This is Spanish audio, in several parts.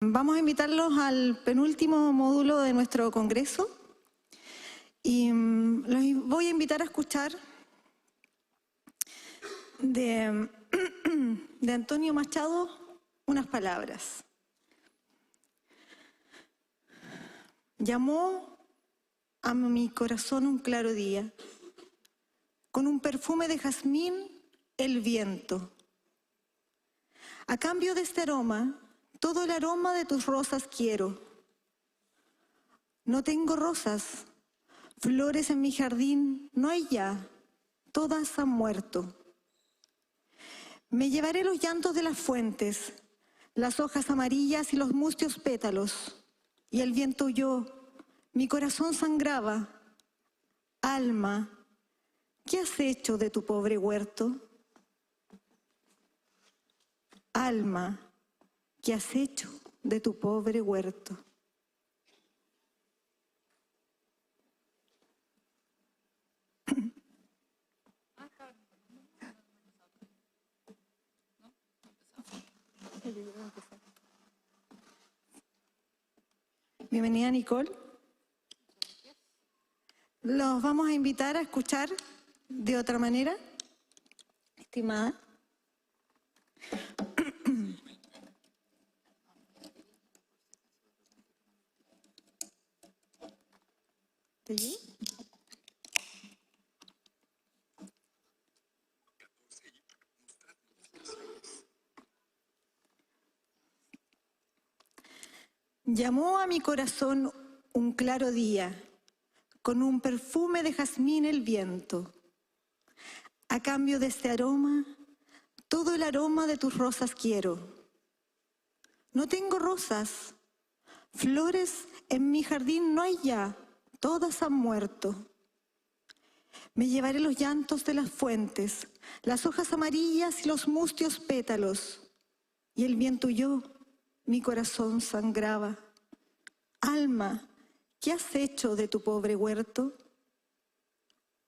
Vamos a invitarlos al penúltimo módulo de nuestro congreso y los voy a invitar a escuchar de Antonio Machado unas palabras. Llamó a mi corazón un claro día, con un perfume de jazmín el viento. A cambio de este aroma, todo el aroma de tus rosas quiero. No tengo rosas, flores en mi jardín no hay ya, todas han muerto. Me llevaré los llantos de las fuentes, las hojas amarillas y los mustios pétalos. Y el viento huyó, mi corazón sangraba. Alma, ¿qué has hecho de tu pobre huerto? Alma, ¿qué has hecho de tu pobre huerto? Bienvenida, Nicole. Los vamos a invitar a escuchar de otra manera, estimada. ¿Sí? Llamó a mi corazón un claro día, con un perfume de jazmín el viento. A cambio de este aroma, todo el aroma de tus rosas quiero. No tengo rosas, flores en mi jardín no hay ya, todas han muerto. Me llevaré los llantos de las fuentes, las hojas amarillas y los mustios pétalos. Y el viento huyó, mi corazón sangraba. Alma, ¿qué has hecho de tu pobre huerto?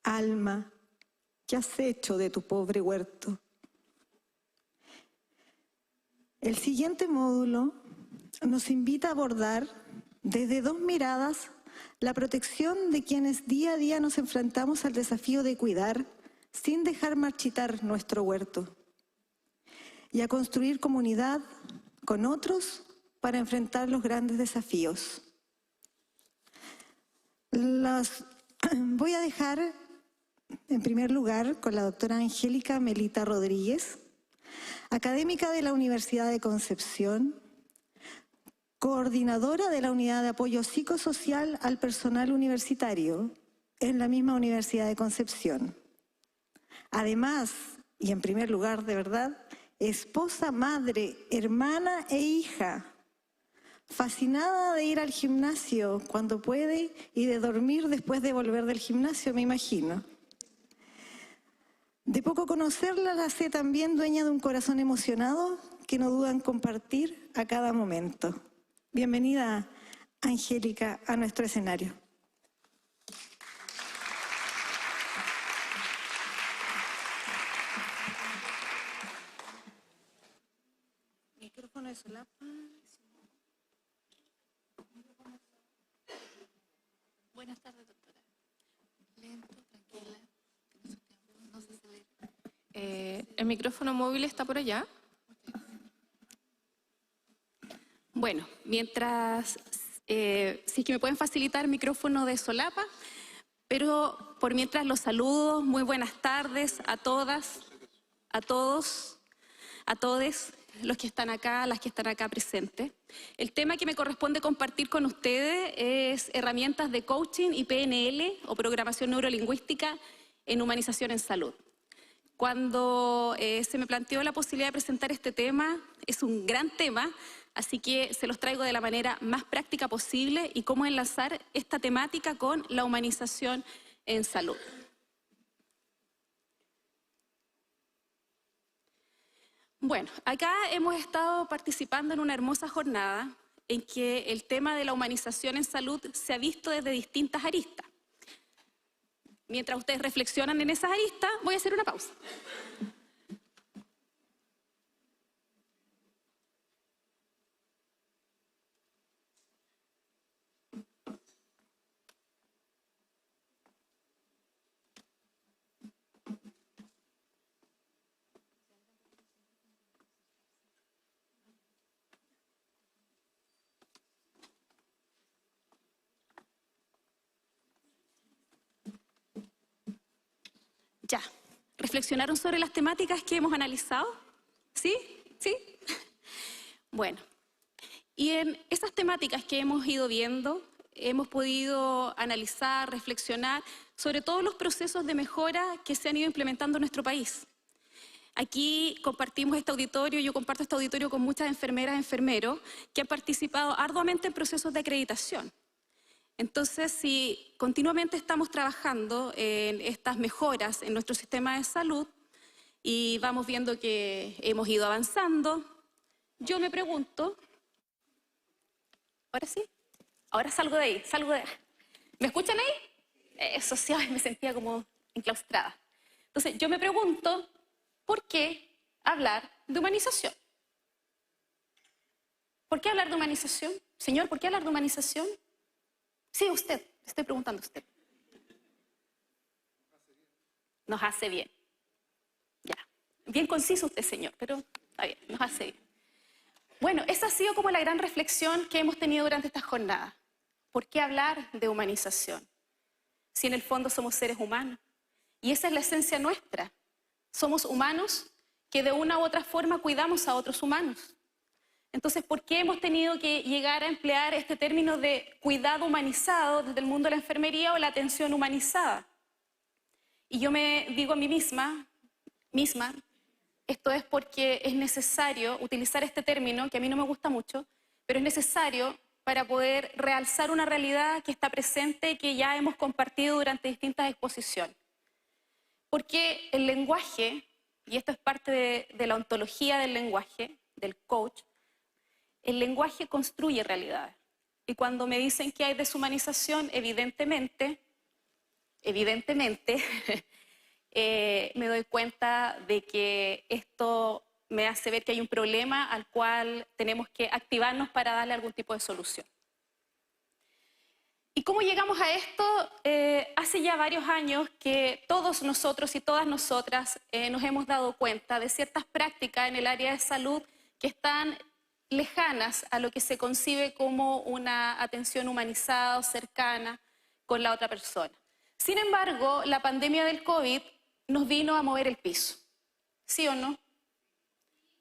Alma, ¿qué has hecho de tu pobre huerto? El siguiente módulo nos invita a abordar desde dos miradas la protección de quienes día a día nos enfrentamos al desafío de cuidar sin dejar marchitar nuestro huerto y a construir comunidad con otros para enfrentar los grandes desafíos. Los voy a dejar en primer lugar con la doctora Angélica Melita Rodríguez, académica de la Universidad de Concepción, coordinadora de la Unidad de Apoyo Psicosocial al Personal Universitario en la misma Universidad de Concepción. Además, y en primer lugar, de verdad, esposa, madre, hermana e hija, fascinada de ir al gimnasio cuando puede y de dormir después de volver del gimnasio, me imagino. De poco conocerla, la sé también dueña de un corazón emocionado que no duda en compartir a cada momento. Bienvenida, Angélica, a nuestro escenario. Micrófono de solapa. Buenas tardes, doctora. Lento, tranquila. No se acelere. ¿El micrófono móvil está por allá? Bueno, mientras, si es que me pueden facilitar el micrófono de solapa, pero por mientras los saludo, muy buenas tardes a todas, a todos, a todes los que están acá, las que están acá presentes. El tema que me corresponde compartir con ustedes es herramientas de coaching y PNL o programación neurolingüística en humanización en salud. Cuando se me planteó la posibilidad de presentar este tema, es un gran tema, así que se los traigo de la manera más práctica posible y cómo enlazar esta temática con la humanización en salud. Bueno, acá hemos estado participando en una hermosa jornada en que el tema de la humanización en salud se ha visto desde distintas aristas. Mientras ustedes reflexionan en esas aristas, voy a hacer una pausa. Ya. ¿Reflexionaron sobre las temáticas que hemos analizado? ¿Sí? ¿Sí? Bueno. Y en estas temáticas que hemos ido viendo, hemos podido analizar, reflexionar sobre todos los procesos de mejora que se han ido implementando en nuestro país. Aquí compartimos este auditorio, yo comparto este auditorio con muchas enfermeras y enfermeros que han participado arduamente en procesos de acreditación. Entonces, si continuamente estamos trabajando en estas mejoras en nuestro sistema de salud y vamos viendo que hemos ido avanzando, yo me pregunto, ¿ahora sí? Ahora salgo de ahí, salgo de ahí. ¿Me escuchan ahí? Eso sí, me sentía como enclaustrada. Entonces, yo me pregunto, ¿por qué hablar de humanización? ¿Por qué hablar de humanización? Señor, ¿por qué hablar de humanización? Sí, usted, le estoy preguntando a usted. Nos hace bien. Ya. Bien conciso usted, señor, pero está bien, nos hace bien. Bueno, esa ha sido como la gran reflexión que hemos tenido durante esta jornada. ¿Por qué hablar de humanización? Si en el fondo somos seres humanos. Y esa es la esencia nuestra. Somos humanos que de una u otra forma cuidamos a otros humanos. Entonces, ¿por qué hemos tenido que llegar a emplear este término de cuidado humanizado desde el mundo de la enfermería o la atención humanizada? Y yo me digo a mí misma, esto es porque es necesario utilizar este término, que a mí no me gusta mucho, pero es necesario para poder realzar una realidad que está presente y que ya hemos compartido durante distintas exposiciones. Porque el lenguaje, y esto es parte de la ontología del lenguaje, del coach, el lenguaje construye realidades. Y cuando me dicen que hay deshumanización, evidentemente, me doy cuenta de que esto me hace ver que hay un problema al cual tenemos que activarnos para darle algún tipo de solución. ¿Y cómo llegamos a esto? Hace ya varios años que todos nosotros y todas nosotras nos hemos dado cuenta de ciertas prácticas en el área de salud que están lejanas a lo que se concibe como una atención humanizada o cercana con la otra persona. Sin embargo, la pandemia del COVID nos vino a mover el piso. ¿Sí o no?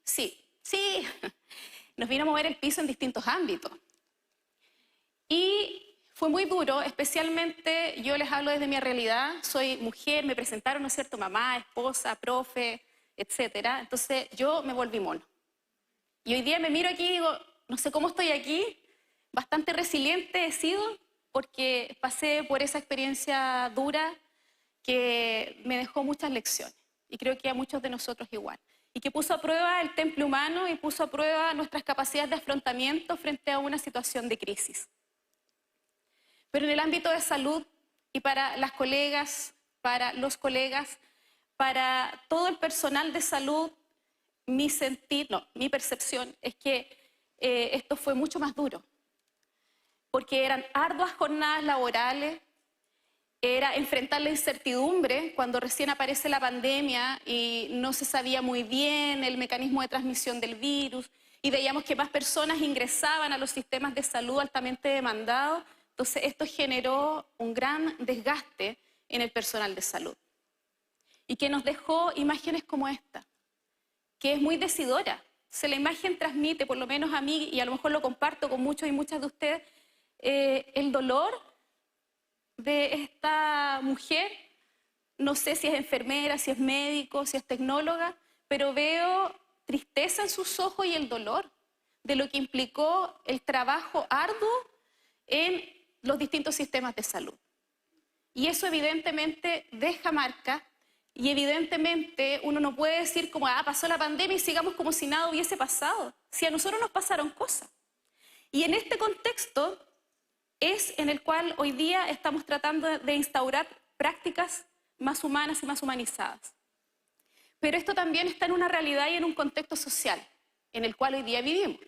Sí, sí. Nos vino a mover el piso en distintos ámbitos. Y fue muy duro, especialmente yo les hablo desde mi realidad, soy mujer, me presentaron, ¿no es cierto?, mamá, esposa, profe, etcétera. Entonces yo me volví mono. Y hoy día me miro aquí y digo, no sé cómo estoy aquí, bastante resiliente he sido, porque pasé por esa experiencia dura que me dejó muchas lecciones. Y creo que a muchos de nosotros igual. Y que puso a prueba el temple humano y puso a prueba nuestras capacidades de afrontamiento frente a una situación de crisis. Pero en el ámbito de salud y para las colegas, para los colegas, para todo el personal de salud, mi percepción es que esto fue mucho más duro. Porque eran arduas jornadas laborales, era enfrentar la incertidumbre cuando recién aparece la pandemia y no se sabía muy bien el mecanismo de transmisión del virus y veíamos que más personas ingresaban a los sistemas de salud altamente demandados. Entonces esto generó un gran desgaste en el personal de salud y que nos dejó imágenes como esta, que es muy decidora. La imagen transmite, por lo menos a mí, y a lo mejor lo comparto con muchos y muchas de ustedes, el dolor de esta mujer. No sé si es enfermera, si es médico, si es tecnóloga, pero veo tristeza en sus ojos y el dolor de lo que implicó el trabajo arduo en los distintos sistemas de salud. Y eso evidentemente deja marca y evidentemente uno no puede decir como, pasó la pandemia y sigamos como si nada hubiese pasado. Si a nosotros nos pasaron cosas. Y en este contexto es en el cual hoy día estamos tratando de instaurar prácticas más humanas y más humanizadas. Pero esto también está en una realidad y en un contexto social en el cual hoy día vivimos.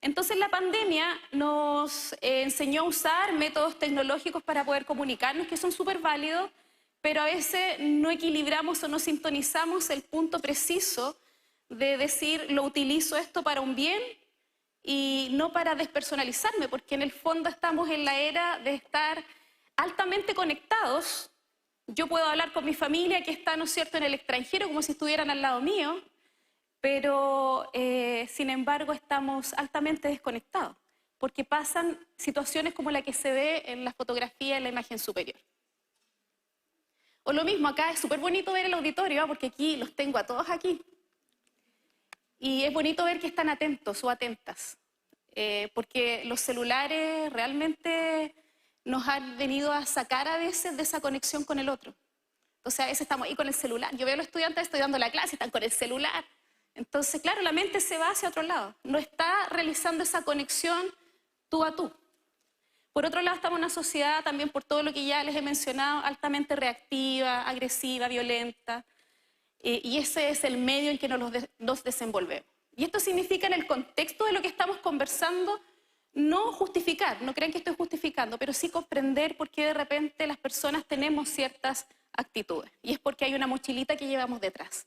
Entonces la pandemia nos enseñó a usar métodos tecnológicos para poder comunicarnos, que son súper válidos, pero a veces no equilibramos o no sintonizamos el punto preciso de decir, lo utilizo esto para un bien y no para despersonalizarme, porque en el fondo estamos en la era de estar altamente conectados Yo puedo hablar con mi familia que está, ¿no es cierto?, en el extranjero, como si estuvieran al lado mío, pero sin embargo estamos altamente desconectados, porque pasan situaciones como la que se ve en la fotografía en la imagen superior. O lo mismo, acá es súper bonito ver el auditorio, porque aquí los tengo a todos aquí. Y es bonito ver que están atentos o atentas, porque los celulares realmente nos han venido a sacar a veces de esa conexión con el otro. Entonces a veces estamos ahí con el celular. Yo veo a los estudiantes, estoy dando la clase, están con el celular. Entonces, claro, la mente se va hacia otro lado. No está realizando esa conexión tú a tú. Por otro lado, estamos en una sociedad también, por todo lo que ya les he mencionado, altamente reactiva, agresiva, violenta. Y ese es el medio en que nos desenvolvemos. Y esto significa, en el contexto de lo que estamos conversando, no justificar, no crean que estoy justificando, pero sí comprender por qué de repente las personas tenemos ciertas actitudes. Y es porque hay una mochilita que llevamos detrás.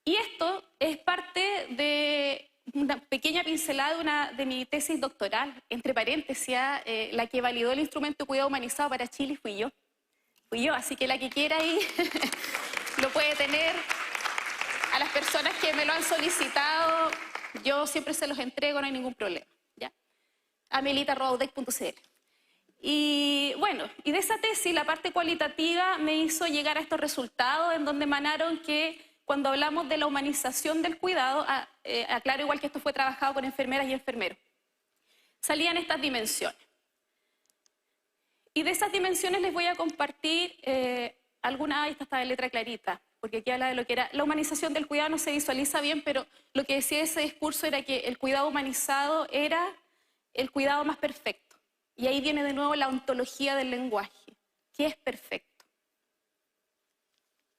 Y esto es parte de una pequeña pincelada de mi tesis doctoral, entre paréntesis, la que validó el instrumento de cuidado humanizado para Chile fui yo. Así que la que quiera ahí lo puede tener. A las personas que me lo han solicitado, yo siempre se los entrego, no hay ningún problema. ¿Ya? amelita@udec.cl. Y bueno, y de esa tesis, la parte cualitativa me hizo llegar a estos resultados, en donde emanaron que cuando hablamos de la humanización del cuidado, aclaro igual que esto fue trabajado con enfermeras y enfermeros, salían estas dimensiones. Y de esas dimensiones les voy a compartir alguna, esta está en letra clarita, porque aquí habla de lo que era la humanización del cuidado, no se visualiza bien, pero lo que decía ese discurso era que el cuidado humanizado era el cuidado más perfecto. Y ahí viene de nuevo la ontología del lenguaje. ¿Qué es perfecto?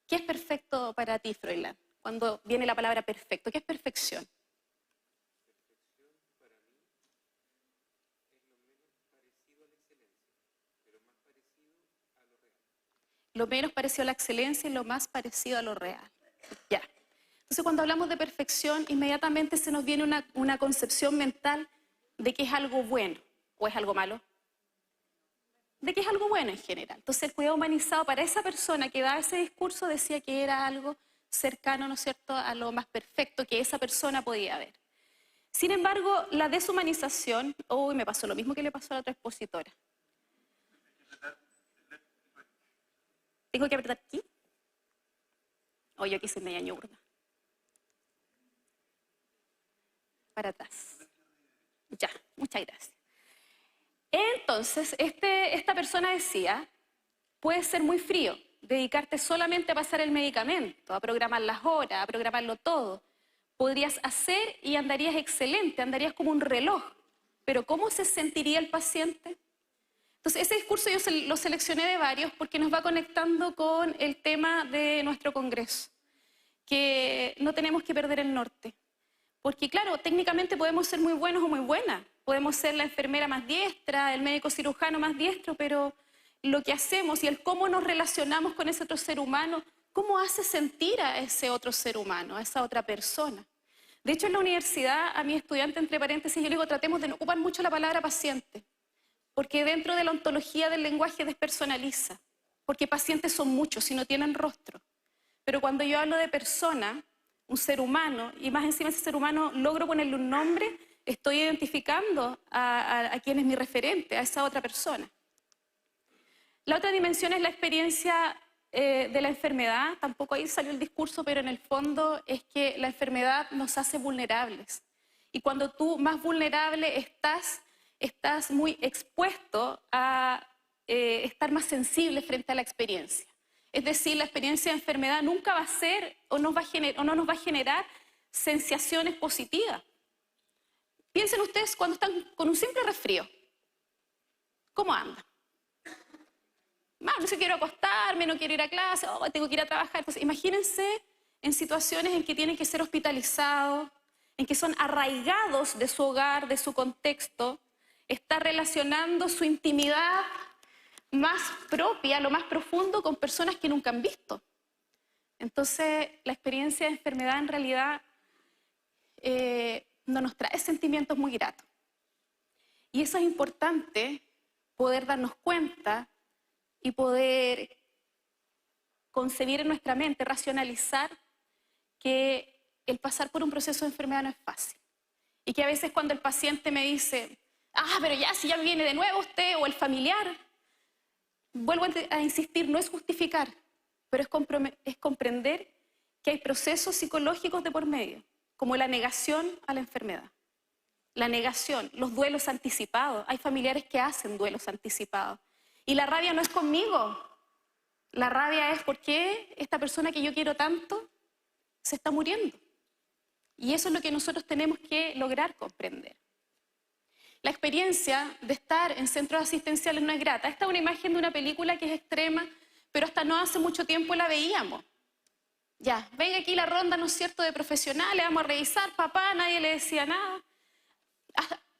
¿Qué es perfecto para ti, Froilán? Cuando viene la palabra perfecto, ¿qué es perfección? Lo menos parecido a la excelencia y lo más parecido a lo real. Ya. Entonces, cuando hablamos de perfección, inmediatamente se nos viene una concepción mental de que es algo bueno o es algo malo. De que es algo bueno en general. Entonces, el cuidado humanizado para esa persona que daba ese discurso decía que era algo cercano, ¿no es cierto?, a lo más perfecto que esa persona podía ver. Sin embargo, la deshumanización, me pasó lo mismo que le pasó a la otra expositora. ¿Tengo que apretar aquí? Yo aquí soy media ñurda. Para atrás. Ya, muchas gracias. Entonces, esta persona decía, puede ser muy frío, dedicarte solamente a pasar el medicamento, a programar las horas, a programarlo todo. Podrías hacer y andarías excelente, andarías como un reloj. Pero ¿cómo se sentiría el paciente? Entonces, ese discurso yo lo seleccioné de varios porque nos va conectando con el tema de nuestro congreso, que no tenemos que perder el norte. Porque claro, técnicamente podemos ser muy buenos o muy buenas, podemos ser la enfermera más diestra, el médico cirujano más diestro, pero lo que hacemos y el cómo nos relacionamos con ese otro ser humano, cómo hace sentir a ese otro ser humano, a esa otra persona. De hecho, en la universidad, a mi estudiante, entre paréntesis, yo le digo, tratemos de no ocupar mucho la palabra paciente, porque dentro de la ontología del lenguaje despersonaliza, porque pacientes son muchos y no tienen rostro. Pero cuando yo hablo de persona, un ser humano, y más encima ese ser humano logro ponerle un nombre, estoy identificando a quien es mi referente, a esa otra persona. La otra dimensión es la experiencia de la enfermedad, tampoco ahí salió el discurso, pero en el fondo es que la enfermedad nos hace vulnerables. Y cuando tú más vulnerable estás muy expuesto a estar más sensible frente a la experiencia. Es decir, la experiencia de enfermedad nunca va a ser o no nos va a generar sensaciones positivas. Piensen ustedes cuando están con un simple resfrío. ¿Cómo andan? No sé, quiero acostarme, no quiero ir a clase, tengo que ir a trabajar. Entonces, imagínense en situaciones en que tienen que ser hospitalizados, en que son arraigados de su hogar, de su contexto, está relacionando su intimidad más propia, lo más profundo, con personas que nunca han visto. Entonces, la experiencia de enfermedad en realidad no nos trae sentimientos muy gratos. Y eso es importante, poder darnos cuenta y poder concebir en nuestra mente, racionalizar que el pasar por un proceso de enfermedad no es fácil. Y que a veces cuando el paciente me dice, pero ya, si ya viene de nuevo usted o el familiar, vuelvo a insistir, no es justificar, pero es comprender que hay procesos psicológicos de por medio, como la negación a la enfermedad. La negación, los duelos anticipados. Hay familiares que hacen duelos anticipados. Y la rabia no es conmigo. La rabia es porque esta persona que yo quiero tanto se está muriendo. Y eso es lo que nosotros tenemos que lograr comprender. La experiencia de estar en centros asistenciales no es grata. Esta es una imagen de una película que es extrema, pero hasta no hace mucho tiempo la veíamos. Ya, venga aquí la ronda, ¿no es cierto?, de profesionales, vamos a revisar, papá, nadie le decía nada.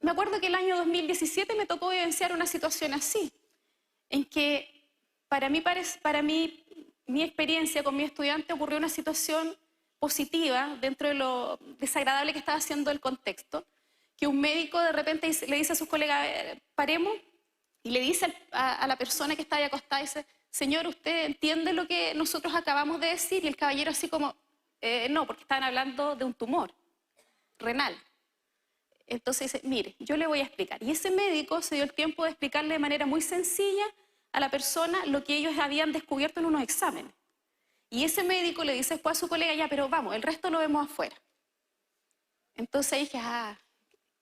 Me acuerdo que el año 2017 me tocó vivenciar una situación así, en que para mí, mi experiencia con mi estudiante ocurrió una situación positiva dentro de lo desagradable que estaba haciendo el contexto, que un médico de repente le dice a sus colegas, paremos, y le dice a la persona que está ahí acostada, dice, señor, ¿usted entiende lo que nosotros acabamos de decir? Y el caballero así como, no, porque estaban hablando de un tumor renal. Entonces dice, mire, yo le voy a explicar. Y ese médico se dio el tiempo de explicarle de manera muy sencilla a la persona lo que ellos habían descubierto en unos exámenes. Y ese médico le dice después a su colega, ya, pero vamos, el resto lo vemos afuera. Entonces dije,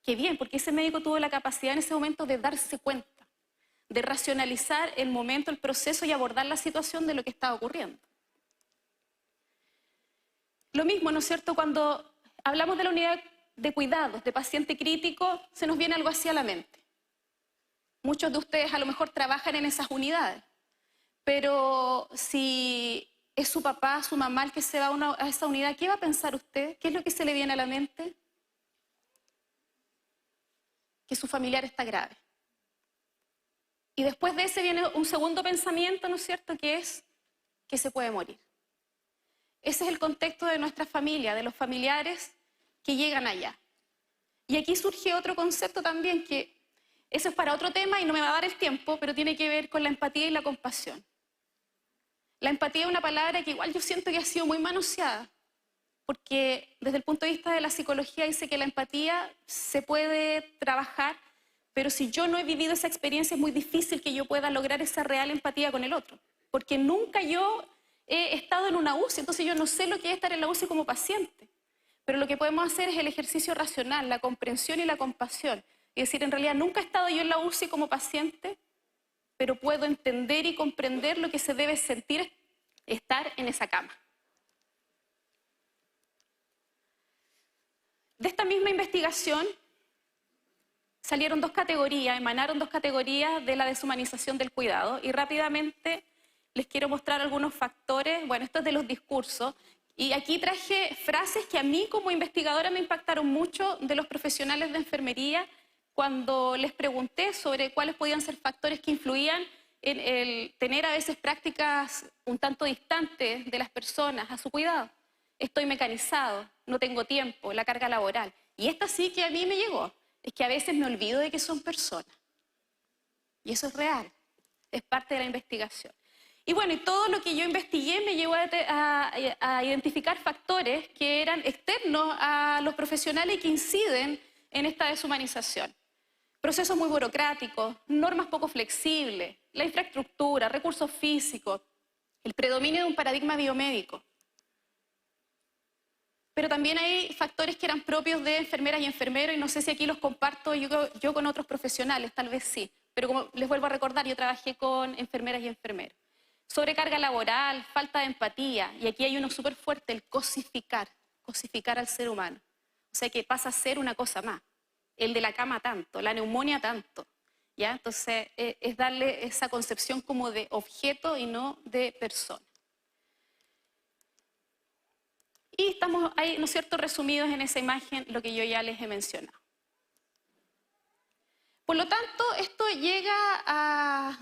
qué bien, porque ese médico tuvo la capacidad en ese momento de darse cuenta, de racionalizar el momento, el proceso y abordar la situación de lo que estaba ocurriendo. Lo mismo, ¿no es cierto?, cuando hablamos de la unidad de cuidados, de paciente crítico, se nos viene algo así a la mente. Muchos de ustedes a lo mejor trabajan en esas unidades, pero si es su papá, su mamá el que se va a esa unidad, ¿qué va a pensar usted? ¿Qué es lo que se le viene a la mente? Que su familiar está grave. Y después de ese viene un segundo pensamiento, ¿no es cierto?, que es que se puede morir. Ese es el contexto de nuestra familia, de los familiares que llegan allá. Y aquí surge otro concepto también, que eso es para otro tema y no me va a dar el tiempo, pero tiene que ver con la empatía y la compasión. La empatía es una palabra que igual yo siento que ha sido muy manoseada, porque desde el punto de vista de la psicología dice que la empatía se puede trabajar, pero si yo no he vivido esa experiencia es muy difícil que yo pueda lograr esa real empatía con el otro, porque nunca yo he estado en una UCI, entonces yo no sé lo que es estar en la UCI como paciente. Pero lo que podemos hacer es el ejercicio racional, la comprensión y la compasión. Es decir, en realidad nunca he estado yo en la UCI como paciente, pero puedo entender y comprender lo que se debe sentir estar en esa cama. De esta misma investigación salieron dos categorías, emanaron dos categorías de la deshumanización del cuidado, y rápidamente les quiero mostrar algunos factores. Bueno, esto es de los discursos, y aquí traje frases que a mí como investigadora me impactaron mucho de los profesionales de enfermería cuando les pregunté sobre cuáles podían ser factores que influían en el tener a veces prácticas un tanto distantes de las personas a su cuidado. Estoy mecanizado, no tengo tiempo, la carga laboral. Y esta sí que a mí me llegó, es que a veces me olvido de que son personas. Y eso es real, es parte de la investigación. Y bueno, y todo lo que yo investigué me llevó a identificar factores que eran externos a los profesionales y que inciden en esta deshumanización. Procesos muy burocráticos, normas poco flexibles, la infraestructura, recursos físicos, el predominio de un paradigma biomédico. Pero también hay factores que eran propios de enfermeras y enfermeros, y no sé si aquí los comparto yo con otros profesionales, tal vez sí. Pero como les vuelvo a recordar, yo trabajé con enfermeras y enfermeros. Sobrecarga laboral, falta de empatía, y aquí hay uno súper fuerte, el cosificar al ser humano. O sea que pasa a ser una cosa más. El de la cama tanto, la neumonía tanto. ¿Ya? Entonces es darle esa concepción como de objeto y no de persona. Y estamos ahí, ¿no es cierto?, resumidos en esa imagen lo que yo ya les he mencionado. Por lo tanto, esto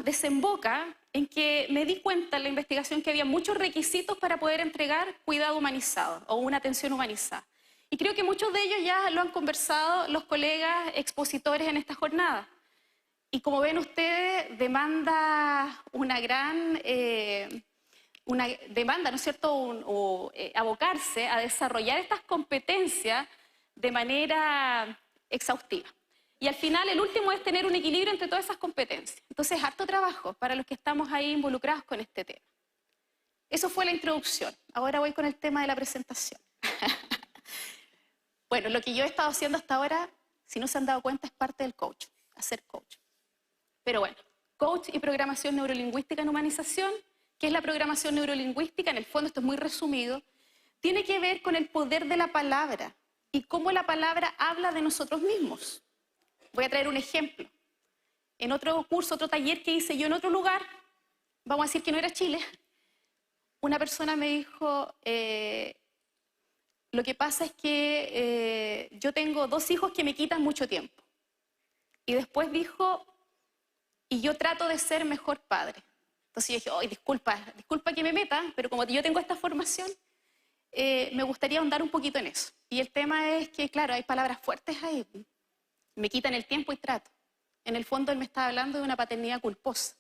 desemboca en que me di cuenta en la investigación que había muchos requisitos para poder entregar cuidado humanizado o una atención humanizada. Y creo que muchos de ellos ya lo han conversado los colegas expositores en esta jornada. Y como ven ustedes, demanda una gran... una demanda, ¿no es cierto?, abocarse a desarrollar estas competencias de manera exhaustiva. Y al final el último es tener un equilibrio entre todas esas competencias. Entonces, harto trabajo para los que estamos ahí involucrados con este tema. Eso fue la introducción. Ahora voy con el tema de la presentación. Bueno, lo que yo he estado haciendo hasta ahora, si no se han dado cuenta, es parte del coach, hacer coach. Pero bueno, coach y programación neurolingüística en humanización. ¿Qué es la programación neurolingüística? En el fondo, esto es muy resumido, tiene que ver con el poder de la palabra y cómo la palabra habla de nosotros mismos. Voy a traer un ejemplo. En otro curso, otro taller que hice yo en otro lugar, vamos a decir que no era Chile, una persona me dijo, lo que pasa es que yo tengo 2 hijos que me quitan mucho tiempo. Y después dijo, y yo trato de ser mejor padre. Entonces yo dije, oh, disculpa que me meta, pero como yo tengo esta formación, me gustaría ahondar un poquito en eso. Y el tema es que, claro, hay palabras fuertes ahí. Me quitan el tiempo y trato. En el fondo él me estaba hablando de una paternidad culposa.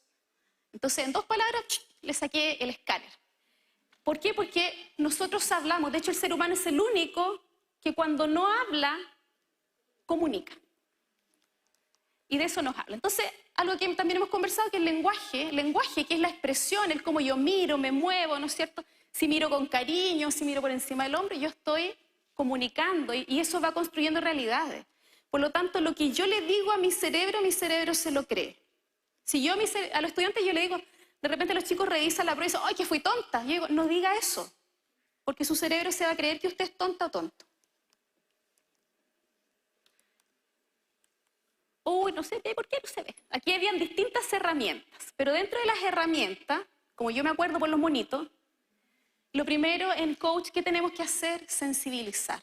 Entonces, en 2 palabras, le saqué el escáner. ¿Por qué? Porque nosotros hablamos. De hecho, el ser humano es el único que cuando no habla, comunica. Y de eso nos habla. Entonces, algo que también hemos conversado, que el lenguaje, que es la expresión, el cómo yo miro, me muevo, ¿no es cierto? Si miro con cariño, si miro por encima del hombro, yo estoy comunicando y eso va construyendo realidades. Por lo tanto, lo que yo le digo a mi cerebro se lo cree. Si yo a los estudiantes yo le digo, de repente los chicos revisan la prueba y dicen, ¡ay, que fui tonta! Yo digo, no diga eso, porque su cerebro se va a creer que usted es tonta o tonto. Uy, no sé, ¿por qué no se ve? Aquí habían distintas herramientas, pero dentro de las herramientas, como yo me acuerdo por los monitos, lo primero en coach que tenemos que hacer, sensibilizar.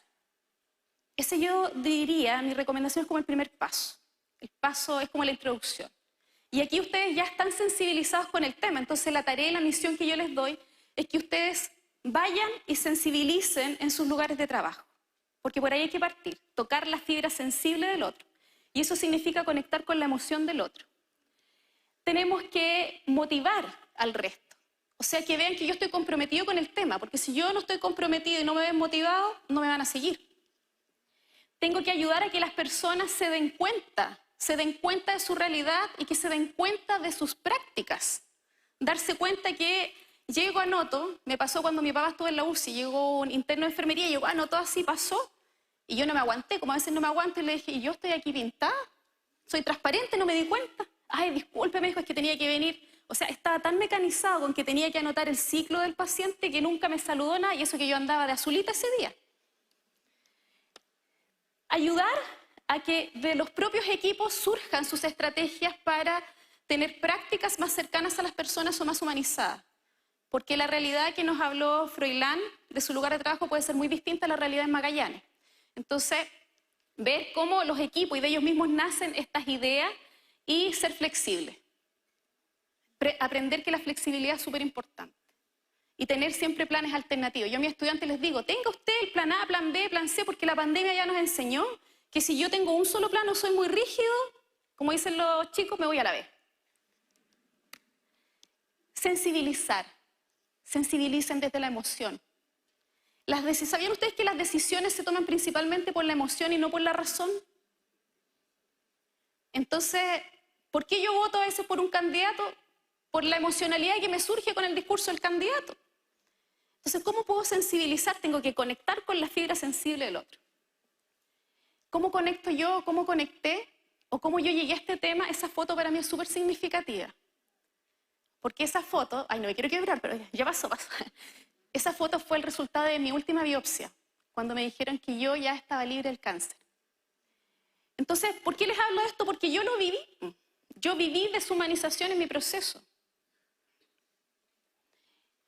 Ese yo diría, mi recomendación es como el primer paso. El paso es como la introducción. Y aquí ustedes ya están sensibilizados con el tema, entonces la tarea y la misión que yo les doy es que ustedes vayan y sensibilicen en sus lugares de trabajo, porque por ahí hay que partir, tocar la fibra sensible del otro. Y eso significa conectar con la emoción del otro. Tenemos que motivar al resto. O sea, que vean que yo estoy comprometido con el tema, porque si yo no estoy comprometido y no me ven motivado, no me van a seguir. Tengo que ayudar a que las personas se den cuenta de su realidad y que se den cuenta de sus prácticas. Darse cuenta que llego, anoto, me pasó cuando mi papá estuvo en la UCI, llegó un interno de enfermería y llegó, anotó, así pasó. Y yo no me aguanté, como a veces no me aguanto, y le dije, ¿y yo estoy aquí pintada? ¿Soy transparente? ¿No me di cuenta? Ay, disculpe, me dijo, es que tenía que venir. O sea, estaba tan mecanizado con que tenía que anotar el ciclo del paciente que nunca me saludó nada, y eso que yo andaba de azulita ese día. Ayudar a que de los propios equipos surjan sus estrategias para tener prácticas más cercanas a las personas o más humanizadas. Porque la realidad que nos habló Froilán de su lugar de trabajo puede ser muy distinta a la realidad en Magallanes. Entonces, ver cómo los equipos y de ellos mismos nacen estas ideas y ser flexibles. Aprender que la flexibilidad es súper importante. Y tener siempre planes alternativos. Yo a mis estudiantes les digo, tenga usted el plan A, plan B, plan C, porque la pandemia ya nos enseñó que si yo tengo un solo plan o soy muy rígido, como dicen los chicos, me voy a la B. Sensibilizar. Sensibilicen desde la emoción. ¿Sabían ustedes que las decisiones se toman principalmente por la emoción y no por la razón? Entonces, ¿por qué yo voto a veces por un candidato? Por la emocionalidad que me surge con el discurso del candidato. Entonces, ¿cómo puedo sensibilizar? Tengo que conectar con la fibra sensible del otro. ¿Cómo conecto yo? ¿Cómo conecté? ¿O cómo yo llegué a este tema? Esa foto para mí es súper significativa. Porque esa foto, ay, no me quiero quebrar, pero ya pasó. Esa foto fue el resultado de mi última biopsia, cuando me dijeron que yo ya estaba libre del cáncer. Entonces, ¿por qué les hablo de esto? Porque yo lo viví. Yo viví deshumanización en mi proceso.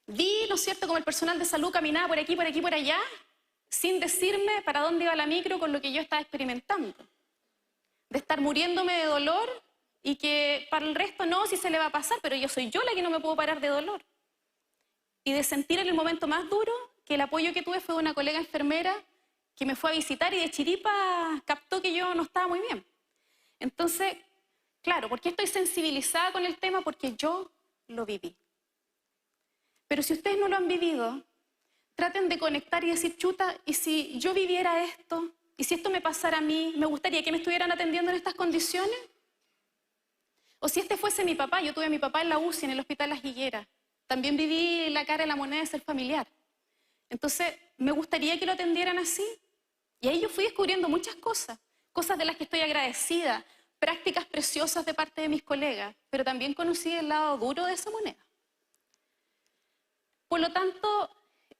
Vi, ¿no es cierto?, como el personal de salud caminaba por aquí, por allá, sin decirme para dónde iba la micro con lo que yo estaba experimentando. De estar muriéndome de dolor y que para el resto no, si se le va a pasar, pero yo soy yo la que no me puedo parar de dolor. Y de sentir en el momento más duro que el apoyo que tuve fue de una colega enfermera que me fue a visitar y de chiripa captó que yo no estaba muy bien. Entonces, Claro, ¿por qué estoy sensibilizada con el tema? Porque yo lo viví. Pero si ustedes no lo han vivido, traten de conectar y decir, chuta, ¿y si yo viviera esto? ¿Y si esto me pasara a mí? ¿Me gustaría que me estuvieran atendiendo en estas condiciones? O si este fuese mi papá, yo tuve a mi papá en la UCI, en el Hospital Las Higueras. También viví la cara de la moneda de ser familiar. Entonces, me gustaría que lo atendieran así. Y ahí yo fui descubriendo muchas cosas, cosas de las que estoy agradecida, prácticas preciosas de parte de mis colegas, pero también conocí el lado duro de esa moneda. Por lo tanto,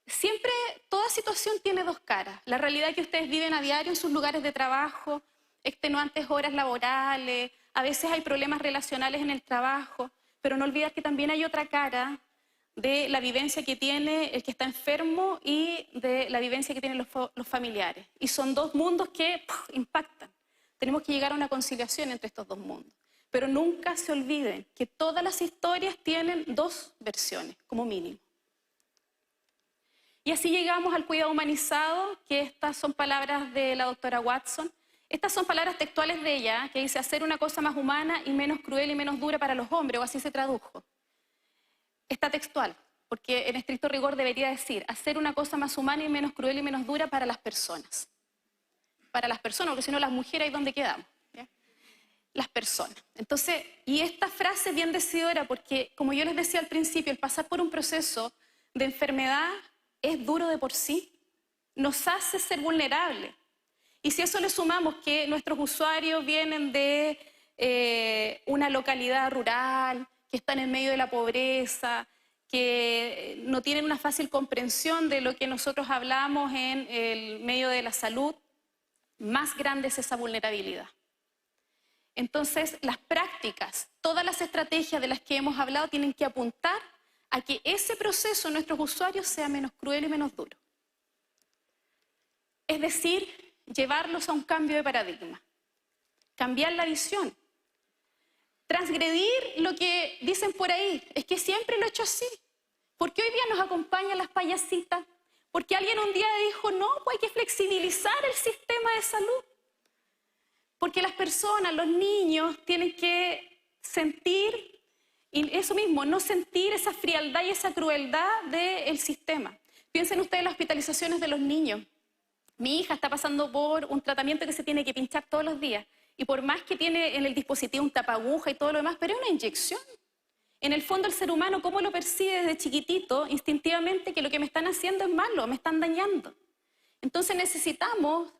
siempre toda situación tiene dos caras. La realidad que ustedes viven a diario en sus lugares de trabajo, extenuantes horas laborales, a veces hay problemas relacionales en el trabajo, pero no olvidar que también hay otra cara de la vivencia que tiene el que está enfermo y de la vivencia que tienen los familiares. Y son dos mundos que impactan. Tenemos que llegar a una conciliación entre estos dos mundos. Pero nunca se olviden que todas las historias tienen dos versiones, como mínimo. Y así llegamos al cuidado humanizado, que estas son palabras de la doctora Watson. Estas son palabras textuales de ella, que dice hacer una cosa más humana y menos cruel y menos dura para los hombres, o así se tradujo. Está textual, porque en estricto rigor debería decir hacer una cosa más humana y menos cruel y menos dura para las personas. Para las personas, porque si no las mujeres ahí donde quedamos. ¿Ya? Las personas. Entonces, y esta frase es bien decidora porque, como yo les decía al principio, el pasar por un proceso de enfermedad es duro de por sí, nos hace ser vulnerables. Y si a eso le sumamos que nuestros usuarios vienen de una localidad rural, que están en medio de la pobreza, que no tienen una fácil comprensión de lo que nosotros hablamos en el medio de la salud, más grande es esa vulnerabilidad. Entonces, las prácticas, todas las estrategias de las que hemos hablado tienen que apuntar a que ese proceso en nuestros usuarios sea menos cruel y menos duro. Es decir, llevarlos a un cambio de paradigma, cambiar la visión, transgredir lo que dicen por ahí, es que siempre lo he hecho así. ¿Por qué hoy día nos acompañan las payasitas? Porque alguien un día dijo, no, pues hay que flexibilizar el sistema de salud. Porque las personas, los niños, tienen que sentir, y eso mismo, no sentir esa frialdad y esa crueldad del sistema. Piensen ustedes en las hospitalizaciones de los niños. Mi hija está pasando por un tratamiento que se tiene que pinchar todos los días. Y por más que tiene en el dispositivo un tapaguja y todo lo demás, pero es una inyección. En el fondo el ser humano, ¿cómo lo percibe desde chiquitito? Instintivamente que lo que me están haciendo es malo, me están dañando. Entonces necesitamos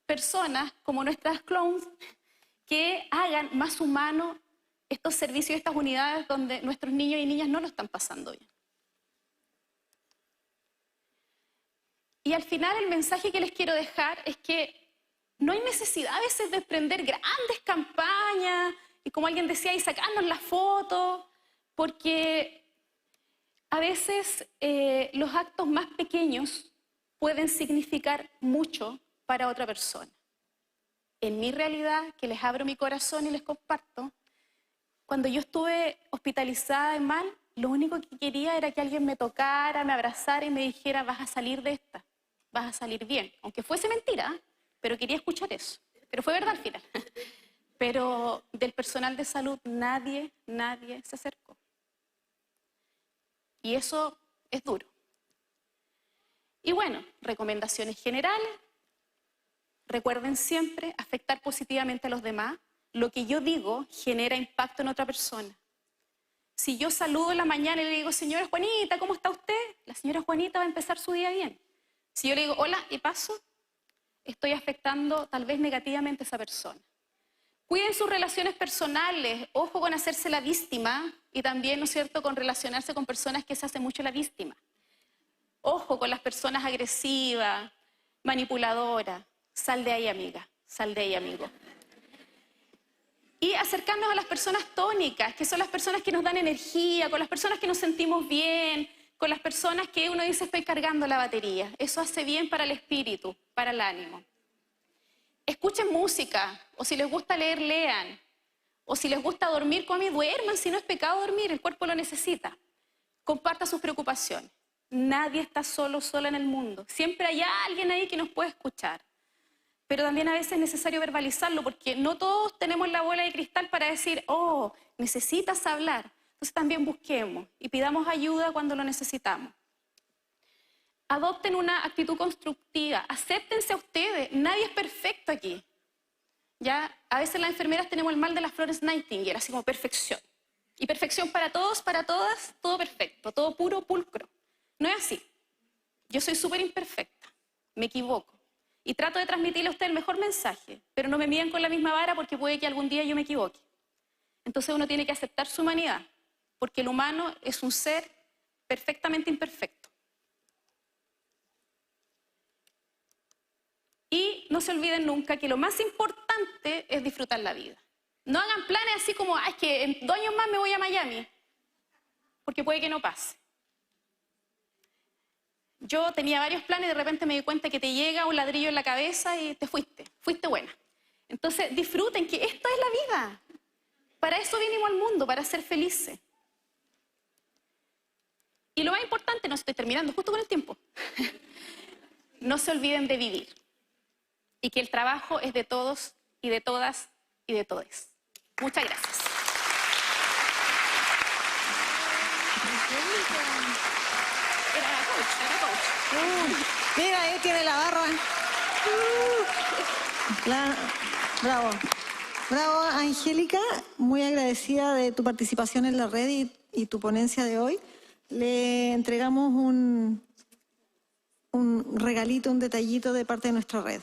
personas como nuestras clones que hagan más humanos estos servicios, estas unidades donde nuestros niños y niñas no lo están pasando bien. Y al final el mensaje que les quiero dejar es que no hay necesidad a veces de emprender grandes campañas y como alguien decía, y sacarnos las fotos, porque a veces los actos más pequeños pueden significar mucho para otra persona. En mi realidad, que les abro mi corazón y les comparto, cuando yo estuve hospitalizada en mal, lo único que quería era que alguien me tocara, me abrazara y me dijera, vas a salir de esta, vas a salir bien. Aunque fuese mentira, pero quería escuchar eso. Pero fue verdad al final. Pero del personal de salud nadie se acercó. Y eso es duro. Y bueno, recomendaciones generales. Recuerden siempre afectar positivamente a los demás. Lo que yo digo genera impacto en otra persona. Si yo saludo en la mañana y le digo, señora Juanita, ¿cómo está usted? La señora Juanita va a empezar su día bien. Si yo le digo, hola, y paso, estoy afectando tal vez negativamente a esa persona. Cuiden sus relaciones personales, ojo con hacerse la víctima y también, ¿no es cierto?, con relacionarse con personas que se hacen mucho la víctima. Ojo con las personas agresivas, manipuladoras. Sal de ahí, amiga, sal de ahí, amigo. Y acercarnos a las personas tónicas, que son las personas que nos dan energía, con las personas que nos sentimos bien, con las personas que uno dice estoy cargando la batería. Eso hace bien para el espíritu, para el ánimo. Escuchen música, o si les gusta leer, lean. O si les gusta dormir, comen y duerman, si no es pecado dormir, el cuerpo lo necesita. Comparta sus preocupaciones. Nadie está solo, sola en el mundo. Siempre hay alguien ahí que nos puede escuchar. pero también a veces es necesario verbalizarlo, porque no todos tenemos la bola de cristal para decir, oh, necesitas hablar. Entonces también busquemos y pidamos ayuda cuando lo necesitamos. Adopten una actitud constructiva, acéptense a ustedes, nadie es perfecto aquí. ¿Ya? A veces las enfermeras tenemos el mal de las Florence Nightingale, así como perfección. Y perfección para todos, para todas, todo perfecto, todo puro, pulcro. No es así. Yo soy súper imperfecta, me equivoco. Y trato de transmitirle a usted el mejor mensaje, pero no me midan con la misma vara porque puede que algún día yo me equivoque. Entonces uno tiene que aceptar su humanidad, porque el humano es un ser perfectamente imperfecto. Y no se olviden nunca que lo más importante es disfrutar la vida. No hagan planes así como, es que en 2 años más me voy a Miami, porque puede que no pase. Yo tenía varios planes y de repente me di cuenta que te llega un ladrillo en la cabeza y te fuiste buena. Entonces disfruten que esto es la vida. Para eso vinimos al mundo, para ser felices. Y lo más importante, no estoy terminando justo con el tiempo, no se olviden de vivir. Y que el trabajo es de todos y de todas y de todes. Muchas gracias. Mira, ahí tiene la barra. Bravo. Bravo, Angélica. Muy agradecida de tu participación en la red y tu ponencia de hoy. Le entregamos un regalito, un detallito de parte de nuestra red.